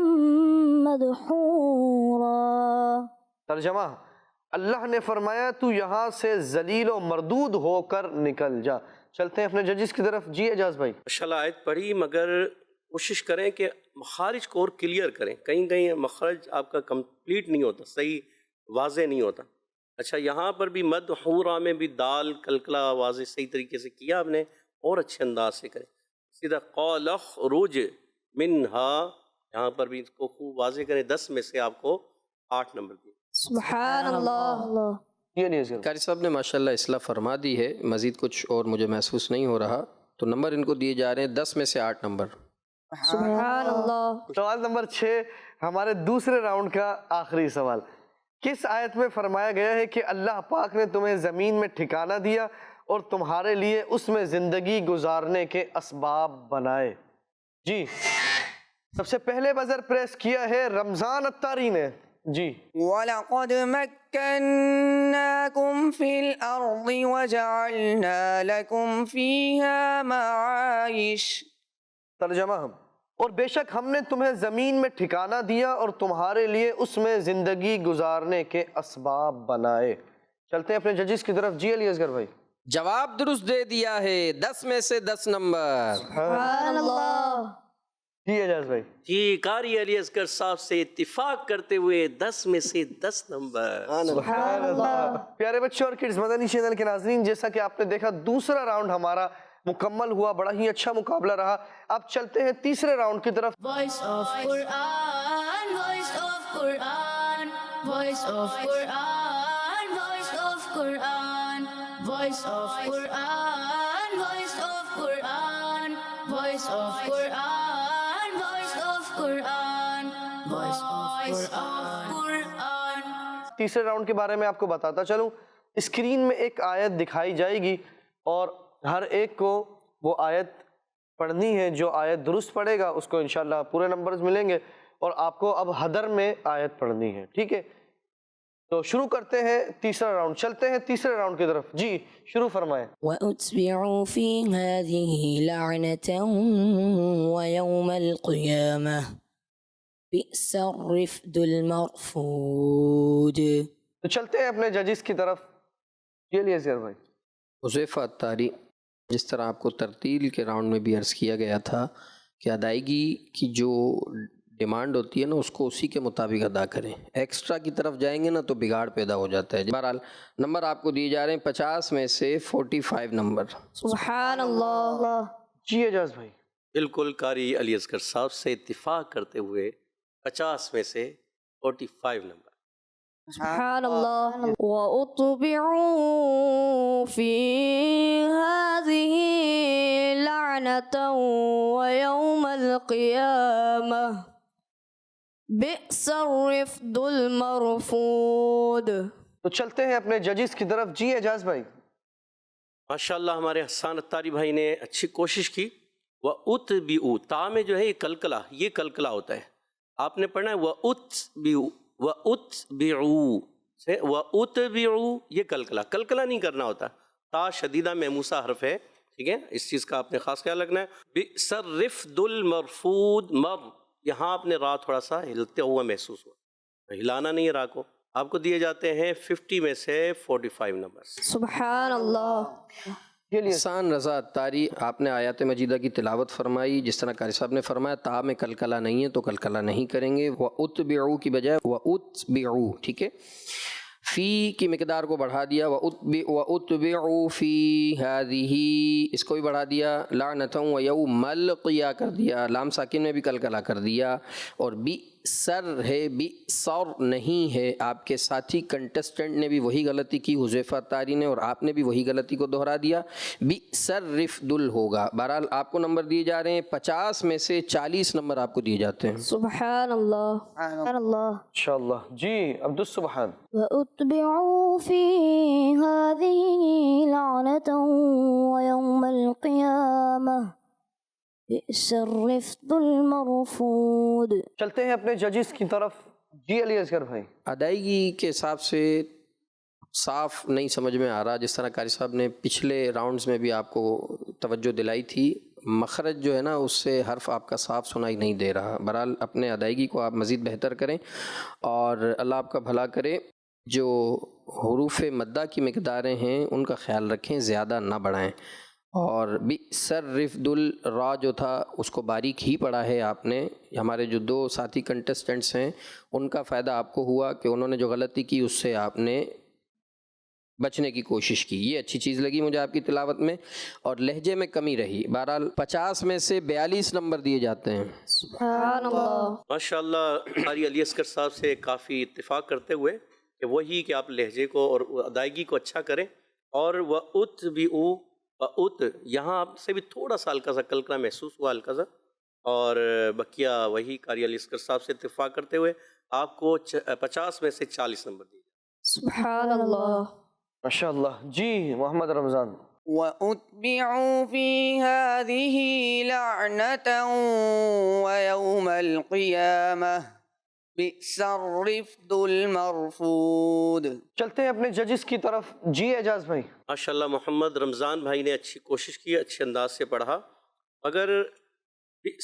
مدحورا. ترجمہ، اللہ نے فرمایا تو یہاں سے ذلیل و مردود ہو کر نکل جا۔ چلتے ہیں اپنے ججز کی طرف۔ جی اعجاز بھائی۔ ماشاءاللہ آیت پڑھی، مگر کوشش کریں کہ مخارج کو اور کلیئر کریں، کہیں کہیں مخرج آپ کا کمپلیٹ نہیں ہوتا، صحیح واضح نہیں ہوتا۔ اچھا، یہاں پر بھی مدحورا میں بھی دال کلکلا واضح صحیح طریقے سے کیا آپ نے، اور اچھے انداز سے کریں۔ سیدھا قال اخرج منہا، یہاں پر بھی اس کو خوب واضح کریں۔ 10 میں سے آپ کو 8 نمبر دیے۔ سبحان اللہ. جی علی اصغر۔ قاری صاحب نے ماشاءاللہ اصلاح فرما دی ہے، مزید کچھ اور مجھے محسوس نہیں ہو رہا، تو نمبر ان کو دیے جا رہے ہیں 10 میں سے 8 نمبر۔ سبحان اللہ. سوال نمبر 6، ہمارے دوسرے راؤنڈ کا آخری سوال، کس آیت میں فرمایا گیا ہے کہ اللہ پاک نے تمہیں زمین میں ٹھکانہ دیا اور تمہارے لیے اس میں زندگی گزارنے کے اسباب بنائے؟ جی، سب سے پہلے بزر پریس کیا ہے رمضان اتاری نے۔ جی، وَلَقَدْ مَكَّنَّاكُمْ فِي الْأَرْضِ وَجَعَلْنَا لَكُمْ فِيهَا مَعَايِشَ. ترجمہ، اور بے شک ہم نے تمہیں زمین میں ٹھکانہ دیا اور تمہارے لیے اس میں زندگی گزارنے کے اسباب بنائے۔ چلتے ہیں اپنے ججز کی طرف۔ جی علی اصغر بھائی۔ جواب درست دے دیا ہے، 10 میں سے 10 نمبر۔ سبحان اللہ. جی اعجاز بھائی۔ جی، قاری علی اصغر صاحب سے اتفاق کرتے ہوئے 10 میں سے 10 نمبر۔ سبحان اللہ۔ پیارے بچوں اور کڈز مدنی چینل کے ناظرین، جیسا کہ آپ نے دیکھا دوسرا راؤنڈ ہمارا مکمل ہوا، بڑا ہی اچھا مقابلہ رہا۔ اب چلتے ہیں تیسرے راؤنڈ کی طرف۔ Voice of Quran, voice of Quran, voice of Quran, voice of Quran, voice of Quran, voice of Quran, voice of Quran, voice of Quran, voice of Quran. تیسرے راؤنڈ کے بارے میں آپ کو بتاتا چلوں، اسکرین میں ایک آیت دکھائی جائے گی اور ہر ایک کو وہ آیت پڑھنی ہے، جو آیت درست پڑھے گا اس کو انشاءاللہ پورے نمبرز ملیں گے، اور آپ کو اب حدر میں آیت پڑھنی ہے، ٹھیک ہے؟ تو شروع کرتے ہیں تیسرا راؤنڈ۔ چلتے ہیں تیسرے راؤنڈ کی طرف۔ جی شروع فرمائیں۔ وأتبعوا في هذه لعنة ويوم القيامة بئس الرفد المرفود. تو چلتے ہیں اپنے ججز کی طرف۔ جی علی اصغر بھائی۔ حذیفہ اتاری، جس طرح آپ کو ترتیل کے راؤنڈ میں بھی عرض کیا گیا تھا کہ ادائیگی کی جو ڈیمانڈ ہوتی ہے نا اس کو اسی کے مطابق ادا کریں، ایکسٹرا کی طرف جائیں گے نا تو بگاڑ پیدا ہو جاتا ہے۔ بہرحال نمبر آپ کو دیے جا رہے ہیں 50 میں سے 45 نمبر۔ سبحان اللہ. جی اعجاز بھائی۔ بالکل قاری علی اصغر صاحب سے اتفاق کرتے ہوئے 50 میں سے 45 نمبر. سبحان الله وأتبعوا في هذه لعنة ويوم القيامة بئس الرفد المرفود. تو چلتے ہیں اپنے ججز کی طرف. جی اعجاز بھائی. ماشاءاللہ ہمارے حسان اتاری بھائی نے اچھی کوشش کی. وَأُتْبِعُوا تا میں جو ہے یہ کلکلا، یہ کلکلا ہوتا ہے. آپ نے پڑھنا ہے وَأُتْبِعُوا، وَأُتْبِعُوا سے وَأُتْبِعُوا، یہ کلکلا نہیں کرنا ہوتا. تا شدیدہ محموسہ حرف ہے، ٹھیک ہے، اس چیز کا آپ نے خاص خیال رکھنا ہے. بِئْسَ الرِّفْدُ الْمَرْفُودُ، مر یہاں آپ نے را تھوڑا سا ہلتے ہوا محسوس ہوا، ہلانا نہیں ہے را کو. آپ کو دیے جاتے ہیں 50 میں سے 45 نمبر. سبحان اللہ. احسان رضا اتاری، آپ نے آیات مجیدہ کی تلاوت فرمائی جس طرح قاری صاحب نے فرمایا. تا میں کلکلا نہیں ہے تو کلکلا نہیں کریں گے. وَأُتْبِعُوا کی بجائے وَأُتْبِعُوا، ٹھیک ہے. فی کی مقدار کو بڑھا دیا. وَأُتْبِعُوا فی هَذِهِ، اس کو بھی بڑھا دیا. لعنتاً وَيَوْمَ الْقِيَامَةِ کر دیا. لام ساکن میں بھی کلکلا کر دیا. اور بی سر ہے، بی سر نہیں ہے. آپ کے ساتھی کنٹسٹنٹ نے بھی وہی غلطی کی، حذیفہ اتاری نے، اور آپ نے بھی وہی غلطی کو دہرا دیا. بی سر رفدل ہوگا. بہرحال آپ کو نمبر دیے جا رہے ہیں 50 میں سے 40 نمبر آپ کو دیے جاتے ہیں. سبحان اللہ. سبحان اللہ. انشاءاللہ. جی عبدالسبحان. وَأُتْبِعُوا فِي هَذِهِ لَعْنَةً وَيَوْمَ الْقِيَامَةِ بِئْسَ الرِّفْدُ الْمَرْفُودُ. چلتے ہیں اپنے ججز کی طرف. جی علی اصغر بھائی. ادائیگی کے حساب سے صاف نہیں سمجھ میں آ رہا، جس طرح قاری صاحب نے پچھلے راؤنڈز میں بھی آپ کو توجہ دلائی تھی. مخرج جو ہے نا اس سے حرف آپ کا صاف سنائی نہیں دے رہا. بہرحال اپنے ادائیگی کو آپ مزید بہتر کریں اور اللہ آپ کا بھلا کرے. جو حروف مدہ کی مقداریں ہیں ان کا خیال رکھیں، زیادہ نہ بڑھائیں. اور بئس الرفد الرا جو تھا اس کو باریک ہی پڑھا ہے آپ نے. ہمارے جو 2 ساتھی کنٹسٹنٹس ہیں ان کا فائدہ آپ کو ہوا کہ انہوں نے جو غلطی کی اس سے آپ نے بچنے کی کوشش کی. یہ اچھی چیز لگی مجھے آپ کی تلاوت میں. اور لہجے میں کمی رہی. بہرحال 50 میں سے 42 نمبر دیے جاتے ہیں. سبحان اللہ. ماشاءاللہ قاری علی اصغر صاحب سے کافی اتفاق کرتے ہوئے کہ وہی کہ آپ لہجے کو اور ادائیگی کو اچھا کریں. اور وَأُتْبِعُوا، وَأُت یہاں آپ سے بھی تھوڑا سا ہلکا سا کلکلا محسوس ہوا، ہلکا سا. اور بقیہ وہی قاری علی اصغر صاحب سے اتفاق کرتے ہوئے آپ کو 50 میں سے 40 نمبر دیے. سبحان اللہ. ماشاءاللہ. جی محمد رمضان. وَأُتْبِعُوا فِي هَذِهِ لَعْنَةً وَيَوْمَ الْقِيَامَةِ بِئْسَ الرِّفْدُ الْمَرْفُودُ. چلتے ہیں اپنے ججز کی طرف. جی اعجاز بھائی. ماشاءاللہ محمد رمضان بھائی نے اچھی کوشش کی، اچھے انداز سے پڑھا. مگر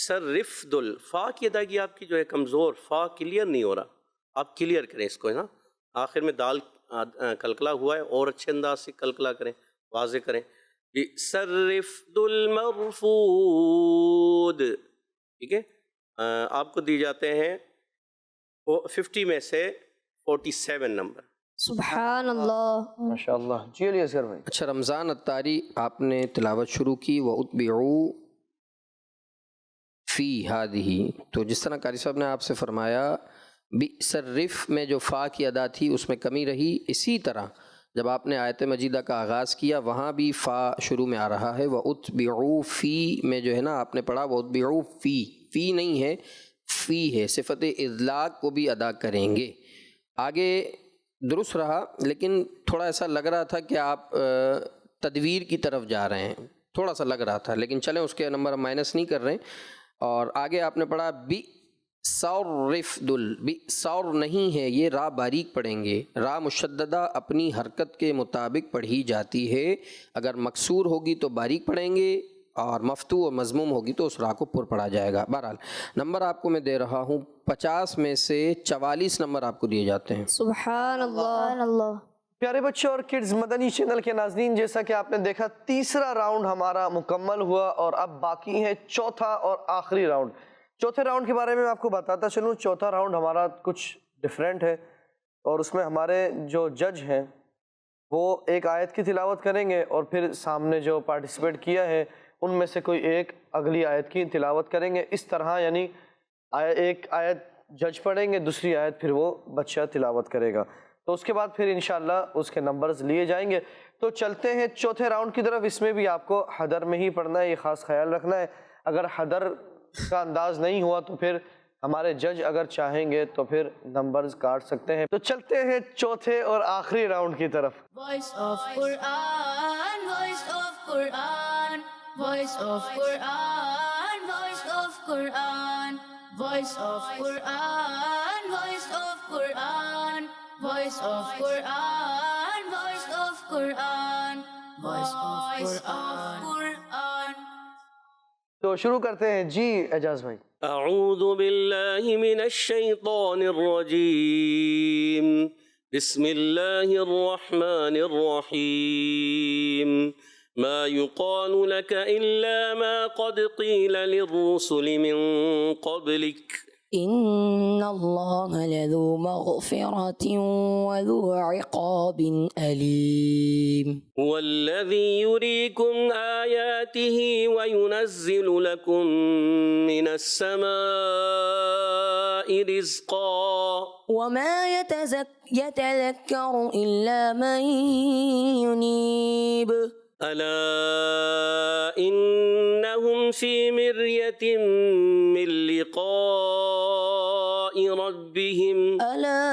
سر رفد الفا کی ادائیگی آپ کی جو ہے کمزور، فا کلیئر نہیں ہو رہا. آپ کلیئر کریں اس کو، ہے نا. آخر میں دال کلکلا ہوا ہے، اور اچھے انداز سے کلکلا کریں، واضح کریں. سر رفد المرفود، ٹھیک ہے. آپ کو دی جاتے ہیں 50 میں سے 47 نمبر. سبحان اللہ. ماشاءاللہ. جی علی اصغر بھائی. اچھا رمضان اتاری، آپ نے تلاوت شروع کی وَأُتْبِعُوا فی هَذِهِ، تو جس طرح قاری صاحب نے آپ سے فرمایا بئس الرف میں جو فا کی ادا تھی اس میں کمی رہی. اسی طرح جب آپ نے آیت مجیدہ کا آغاز کیا وہاں بھی فا شروع میں آ رہا ہے. وَأُتْبِعُوا فی میں جو ہے نا آپ نے پڑھا وَأُتْبِعُوا فی، فی نہیں ہے فی ہے. صفت اذلاق کو بھی ادا کریں گے. آگے درست رہا، لیکن تھوڑا ایسا لگ رہا تھا کہ آپ تدویر کی طرف جا رہے ہیں، تھوڑا سا لگ رہا تھا، لیکن چلیں اس کے نمبر مائنس نہیں کر رہے ہیں. اور آگے آپ نے پڑھا بی سور رفدل، بی سور نہیں ہے، یہ را باریک پڑھیں گے. را مشددہ اپنی حرکت کے مطابق پڑھی جاتی ہے. اگر مکسور ہوگی تو باریک پڑھیں گے، اور مفتوح و مضموم ہوگی تو اس را کو پر پڑھا جائے گا. بہرحال نمبر آپ کو میں دے رہا ہوں 50 میں سے 44 نمبر آپ کو دیے جاتے ہیں. سبحان اللہ. پیارے بچے اور کڈز مدنی چینل کے ناظرین، جیسا کہ آپ نے دیکھا تیسرا راؤنڈ ہمارا مکمل ہوا اور اب باقی ہے چوتھا اور آخری راؤنڈ. چوتھے راؤنڈ کے بارے میں آپ کو بتاتا چلوں. چوتھا راؤنڈ ہمارا کچھ ڈیفرنٹ ہے اور اس میں ہمارے جو جج ہیں وہ ایک آیت کی تلاوت کریں گے اور پھر سامنے جو پارٹیسپیٹ کیا ہے ان میں سے کوئی ایک اگلی آیت کی تلاوت کریں گے، اس طرح یعنی ایک آیت جج پڑھیں گے، دوسری آیت پھر وہ بچہ تلاوت کرے گا، تو اس کے بعد پھر انشاءاللہ اس کے نمبرز لیے جائیں گے۔ تو چلتے ہیں چوتھے راؤنڈ کی طرف، اس میں بھی آپ کو حدر میں ہی پڑھنا ہے، یہ خاص خیال رکھنا ہے، اگر حدر کا انداز نہیں ہوا تو پھر ہمارے جج اگر چاہیں گے تو پھر نمبرز کاٹ سکتے ہیں۔ تو چلتے ہیں چوتھے اور آخری راؤنڈ کی طرف۔ Voice of Quran, voice of Quran, voice of Quran, voice of Quran, voice of Quran, voice of Quran, voice of Quran, voice of Quran, voice of Quran. تو شروع کرتے ہیں جی اعجاز بھائی۔ اعوذ باللہ من الشیطان الرجیم، بسم اللہ الرحمن الرحیم، ما يقال لك إلا ما قد قيل للرسل من قبلك إن الله لذو مغفرة وذو عقاب أليم هو الذي يريكم آياته وينزل لكم من السماء رزقا وما يتذكر إلا من ينيب ألا إنهم في مرية من لقاء ربهم ألا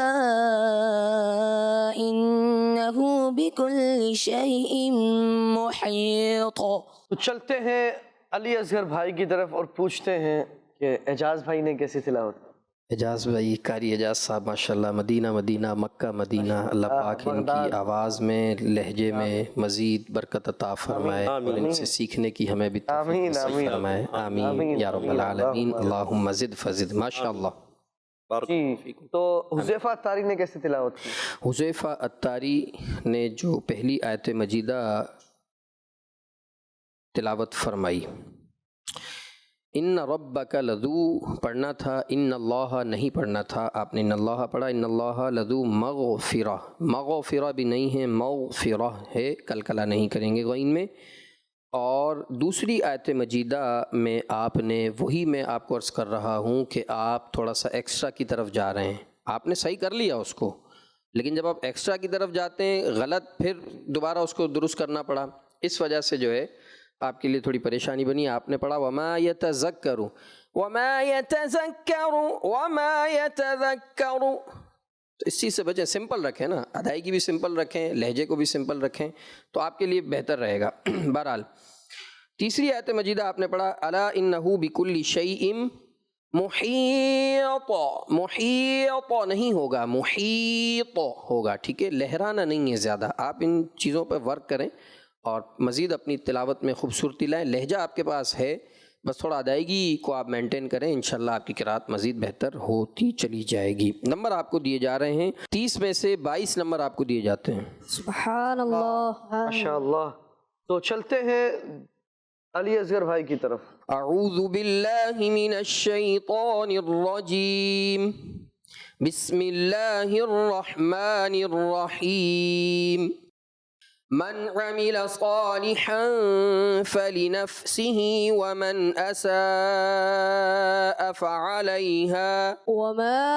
إنه بكل شيء محيط۔ تو چلتے ہیں علی اصغر بھائی کی طرف اور پوچھتے ہیں کہ اعجاز بھائی نے کیسی تلاوت کی؟ اعجاز بھائی، قاری اعجاز صاحب ماشاءاللہ مدینہ مدینہ مکہ مدینہ، اللہ پاک ان کی آواز میں لہجے میں مزید برکت عطا فرمائے اور ان سے سیکھنے کی ہمیں بھی توفیق نصیب فرمائے، آمین یا رب العالمین، اللہم زد فزد ماشاءاللہ۔ جی تو حذیفہ اتاری نے کیسی تلاوت کی؟ حذیفہ اتاری نے جو پہلی آیت مجیدہ تلاوت فرمائی، ان ربک لذو پڑھنا تھا، ان اللہ نہیں پڑھنا تھا، آپ نے ان اللہ پڑھا، ان اللہ لذو مغفرہ، مغفرہ بھی نہیں ہے، مغفرہ ہے، کلکلہ نہیں کریں گے غین میں۔ اور دوسری آیت مجیدہ میں آپ نے وہی میں آپ کو عرض کر رہا ہوں کہ آپ تھوڑا سا ایکسٹرا کی طرف جا رہے ہیں، آپ نے صحیح کر لیا اس کو، لیکن جب آپ ایکسٹرا کی طرف جاتے ہیں غلط، پھر دوبارہ اس کو درست کرنا پڑا، اس وجہ سے جو ہے آپ کے لیے تھوڑی پریشانی بنی۔ آپ نے پڑھا وما یتذکر، وما یتذکر، وما یتذکر، تو اس چیز سے بچیں، سمپل رکھیں نا، ادائیگی بھی سمپل رکھیں، لہجے کو بھی سمپل رکھیں، تو آپ کے لیے بہتر رہے گا۔ بہرحال تیسری آیت مجیدہ آپ نے پڑھا الا انہ بکل شیء محیط، محیط نہیں ہوگا، محیط ہوگا، ٹھیک ہے، لہرانا نہیں ہے زیادہ۔ آپ ان چیزوں پہ ورک کریں اور مزید اپنی تلاوت میں خوبصورتی لائیں۔ لہجہ آپ کے پاس ہے، بس تھوڑا ادائیگی کو آپ مینٹین کریں، انشاءاللہ آپ کی قرأت مزید بہتر ہوتی چلی جائے گی۔ نمبر آپ کو دیے جا رہے ہیں 30 میں سے 22 نمبر آپ کو دیے جاتے ہیں۔ سبحان اللہ، ماشاءاللہ۔ تو چلتے ہیں علی اصغر بھائی کی طرف۔ اعوذ باللہ من الشیطان الرجیم، بسم اللہ الرحمن الرحیم، من عمل صالحا فلنفسه ومن أساء فعليها وما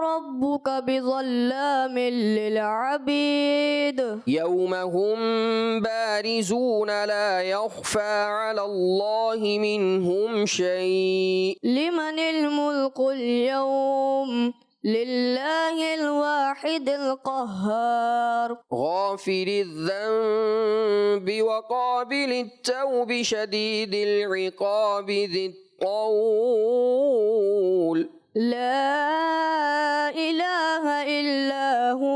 ربك بظلام للعبيد يوم هم بارزون لا يخفى على الله منهم شيء لمن الملك اليوم لله الواحد القهار غافر الذنب وقابل التوب شديد العقاب ذي الطول لا إله إلا هو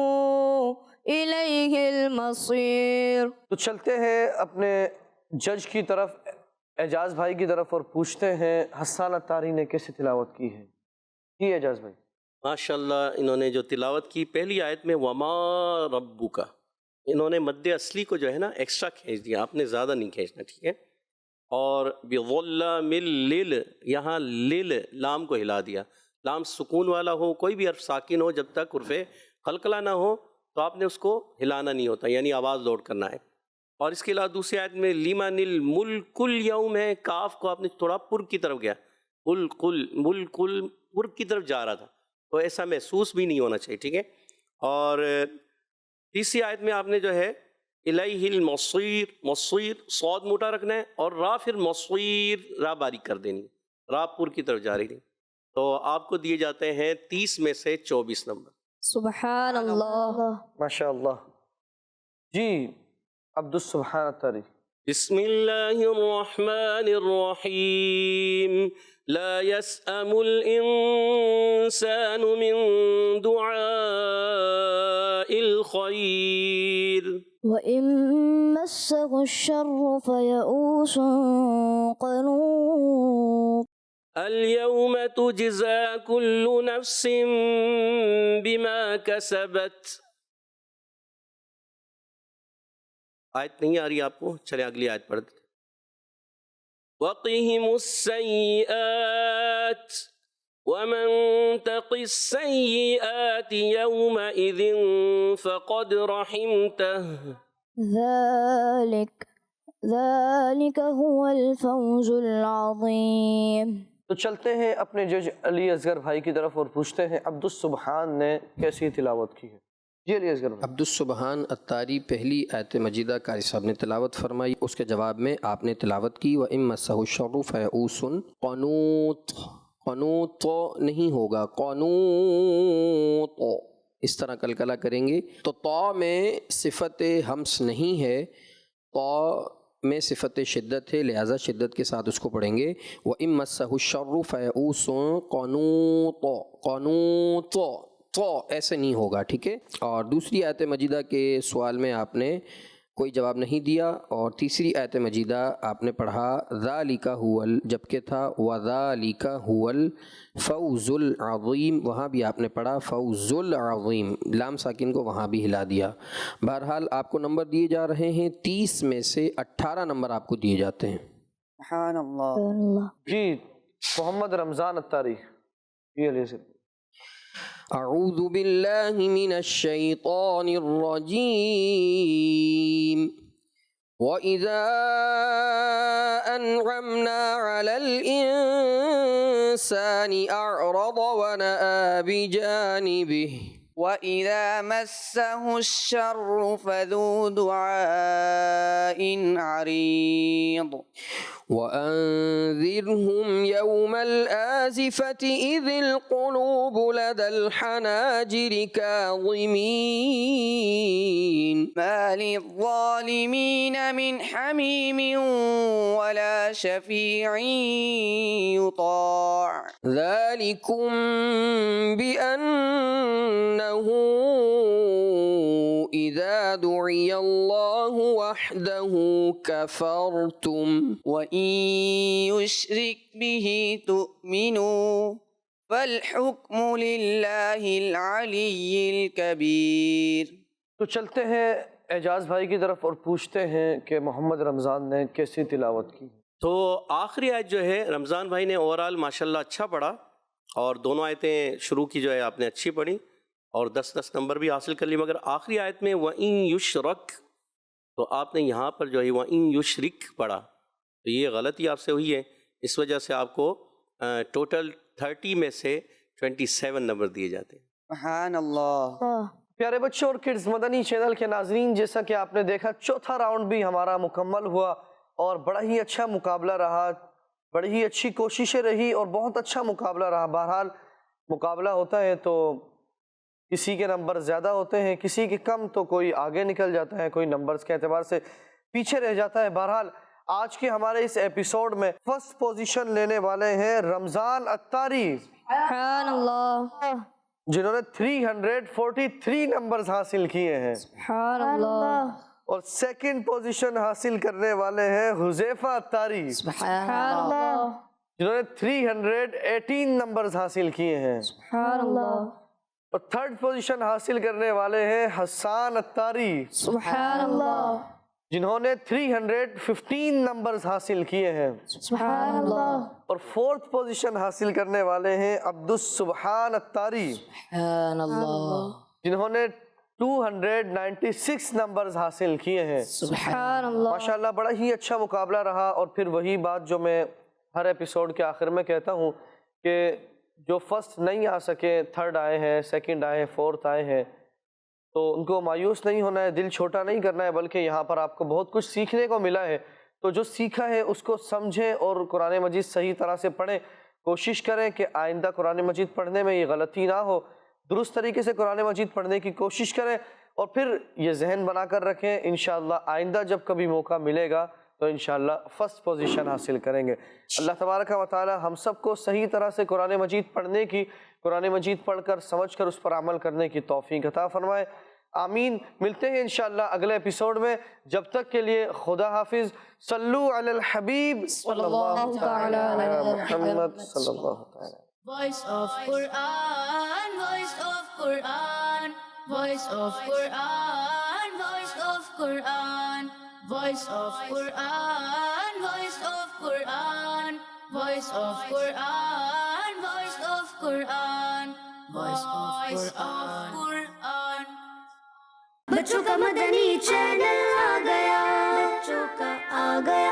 إليه المصير۔ تو چلتے ہیں اپنے جج کی طرف، اعجاز بھائی کی طرف، اور پوچھتے ہیں حسان اتاری نے کیسی تلاوت کی ہے؟ جی اعجاز بھائی۔ ماشاءاللہ انہوں نے جو تلاوت کی پہلی آیت میں وما ربک، انہوں نے مد اصلی کو جو ہے نا ایکسٹرا کھینچ دیا، آپ نے زیادہ نہیں کھینچنا، ٹھیک ہے۔ اور بظلام لل، یہاں لل لام کو ہلا دیا، لام سکون والا ہو، کوئی بھی حرف ساکن ہو، جب تک حرف قلقلہ نہ ہو تو آپ نے اس کو ہلانا نہیں ہوتا، یعنی آواز لوڈ کرنا ہے۔ اور اس کے علاوہ دوسری آیت میں لیمن الملک الیوم ہے، کاف کو آپ نے تھوڑا پر کی طرف گیا، ملک پر کی طرف جا رہا تھا، تو ایسا محسوس بھی نہیں ہونا چاہیے، ٹھیک ہے۔ اور تیسری آیت میں آپ نے جو ہے الیہ المصیر، مصیر صاد موٹا رکھنا ہے، اور را پھر مصیر را باریک کر دینی، را پر کی طرف جا رہی تھی، تو آپ کو دیے جاتے ہیں 30 میں سے 24 نمبر۔ سبحان اللہ۔ ماشاء اللہ۔ جی عبد السبحان الطاری۔ بسم اللہ الرحمن الرحیم، لا يسأم الانسان من دعاء الخیر وَإِن مَّسَّهُ الشَّرُّ فَيَئُوسٌ قَنُوطٌ اليوم تجزى كل نفس بما كسبت۔ آیت نہیں آ رہی آپ کو، چلیں اگلی آیت پڑھ دیتے۔ وَقِهِمُ السَّيِّئَاتِ وَمَن تَقِ السَّيِّئَاتِ يَوْمَئِذٍ فَقَدْ رَحِمْتَهُ ذَلِكَ هُوَ الْفَوْزُ الْعَظِيمُ۔ تو چلتے ہیں اپنے جج علی اصغر بھائی کی طرف اور پوچھتے ہیں عبد السبحان نے کیسی تلاوت کی ہے؟ جی علی اصغر بھائی۔ عبد السبحان الطاری پہلی آیت مجیدہ قاری صاحب نے تلاوت فرمائی، اس کے جواب میں آپ نے تلاوت کی وَإِن مَّسَّهُ الشَّرُّ فَيَئُوسٌ قَنُوطٌ، قنوط نہیں ہوگا، قنوط اس طرح کلکلہ کریں گے، تو طا میں صفت ہمس نہیں ہے، طا میں صفت شدت ہے، لہٰذا شدت کے ساتھ اس کو پڑھیں گے وَإِن مَّسَّهُ الشَّرُّ فَيَئُوسٌ قَنُوطٌ، قنوط تو ایسے نہیں ہوگا، ٹھیک ہے۔ اور دوسری آیت مجیدہ کے سوال میں آپ نے کوئی جواب نہیں دیا، اور تیسری آیت مجیدہ آپ نے پڑھا ذَلِكَ هُوَ جبکہ تھا وَذَلِكَ هُوَ الْفَوْزُ الْعَظِيمُ، وہاں بھی آپ نے پڑھا فوز العظیم، لام ساکن کو وہاں بھی ہلا دیا۔ بہرحال آپ کو نمبر دیے جا رہے ہیں، 30 میں سے 18 نمبر آپ کو دیے جاتے ہیں۔ سبحان اللہ۔ جی محمد رمضان الطاری۔ جی علی اصغر۔ اعوذ باللہ من الشیطان الرجیم وَإِذَا أَنْعَمْنَا عَلَى الْإِنسَانِ أَعْرَضَ وَنَأَىٰ بِجَانِبِهِ وَإِذَا مَسَّهُ الشَّرُّ فَذُو دُعَاءٍ عَرِيضٍ وَأَنذِرْهُمْ يَوْمَ الْآزِفَةِ إِذِ الْقُلُوبُ لَدَى الْحَنَاجِرِ كَاظِمِينَ مَا لِلظَّالِمِينَ مِنْ حَمِيمٍ وَلَا شَفِيعٍ يُطَاعُ ذَلِكُمْ بِأَنَّهُ إِذَا دُعِيَ اللَّهُ وَحْدَهُ كَفَرْتُمْ وَإِن يُشْرِكْ بِهِ تُؤْمِنُوا فَالْحُكْمُ لِلَّهِ الْعَلِيِّ الْكَبِيرِ۔ تو چلتے ہیں اعجاز بھائی کی طرف اور پوچھتے ہیں کہ محمد رمضان نے کیسی تلاوت کی؟ تو آخری آیت جو ہے رمضان بھائی نے اوورال ماشاءاللہ اچھا پڑھا، اور دونوں آیتیں شروع کی جو ہے آپ نے اچھی پڑھی اور 10 نمبر بھی حاصل کر لی، مگر آخری آیت میں وَإِن يُشْرَكْ، تو آپ نے یہاں پر جو ہے وَإِن يُشْرِكْ پڑھا، تو یہ غلطی آپ سے ہوئی ہے، اس وجہ سے آپ کو ٹوٹل 30 میں سے 27 نمبر دیے جاتے ہیں۔ سبحان اللہ۔ پیارے بچوں اور کڈز مدنی چینل کے ناظرین، جیسا کہ آپ نے دیکھا چوتھا راؤنڈ بھی ہمارا مکمل ہوا اور بڑا ہی اچھا مقابلہ رہا، بڑی ہی اچھی کوششیں رہی اور بہت اچھا مقابلہ رہا۔ بہرحال مقابلہ ہوتا ہے تو کسی کے نمبر زیادہ ہوتے ہیں، کسی کے کم، تو کوئی آگے نکل جاتا ہے، کوئی نمبرز کے اعتبار سے پیچھے رہ جاتا ہے۔ بہرحال آج کے ہمارے اس ایپیسوڈ میں فرسٹ پوزیشن لینے والے ہیں رمضان الطاری، سبحان اللہ۔ جنہوں نے 343 نمبرز حاصل کیے ہیں، سبحان اللہ۔ اور سیکنڈ پوزیشن حاصل کرنے والے ہیں حذیفہ الطاری، سبحان اللہ۔ جنہوں نے 318 نمبرز حاصل کیے ہیں، سبحان اللہ۔ اور تھرڈ پوزیشن حاصل کرنے والے ہیں حسان الطاری، سبحان اللہ۔ جنہوں نے 315 نمبرز حاصل کیے ہیں، سبحان اللہ۔ اور فورتھ پوزیشن حاصل کرنے والے ہیں عبد السبحان الطاری، سبحان اللہ جنہوں نے 296 نمبرز حاصل کیے ہیں. سبحان اللہ. ماشاءاللہ بڑا ہی اچھا مقابلہ رہا. اور پھر وہی بات جو میں ہر ایپیسوڈ کے آخر میں کہتا ہوں کہ جو فرسٹ نہیں آ سکے، تھرڈ آئے ہیں، سیکنڈ آئے ہیں، فورتھ آئے ہیں، تو ان کو مایوس نہیں ہونا ہے، دل چھوٹا نہیں کرنا ہے، بلکہ یہاں پر آپ کو بہت کچھ سیکھنے کو ملا ہے. تو جو سیکھا ہے اس کو سمجھیں اور قرآن مجید صحیح طرح سے پڑھیں. کوشش کریں کہ آئندہ قرآن مجید پڑھنے میں یہ غلطی نہ ہو. درست طریقے سے قرآن مجید پڑھنے کی کوشش کریں اور پھر یہ ذہن بنا کر رکھیں انشاءاللہ آئندہ جب کبھی موقع ملے گا تو انشاءاللہ فرسٹ پوزیشن حاصل کریں گے. اللہ تبارک و تعالی ہم سب کو صحیح طرح سے قرآن مجید پڑھنے کی، قرآن مجید پڑھ کر سمجھ کر اس پر عمل کرنے کی توفیق عطا فرمائے. آمین. ملتے ہیں انشاءاللہ اگلے ایپیسوڈ میں. جب تک کے لیے خدا حافظ. صلو علی الحبیب صلی اللہ تعالی علی محمد صلی اللہ تعالی. Voice of Quran, voice of Quran, voice of Quran, voice of Quran, voice of Quran, voice of Quran, voice of Quran, voice of Quran, voice of Quran. بچوں کا مدنی چینل آ گیا، بچوں کا آ گیا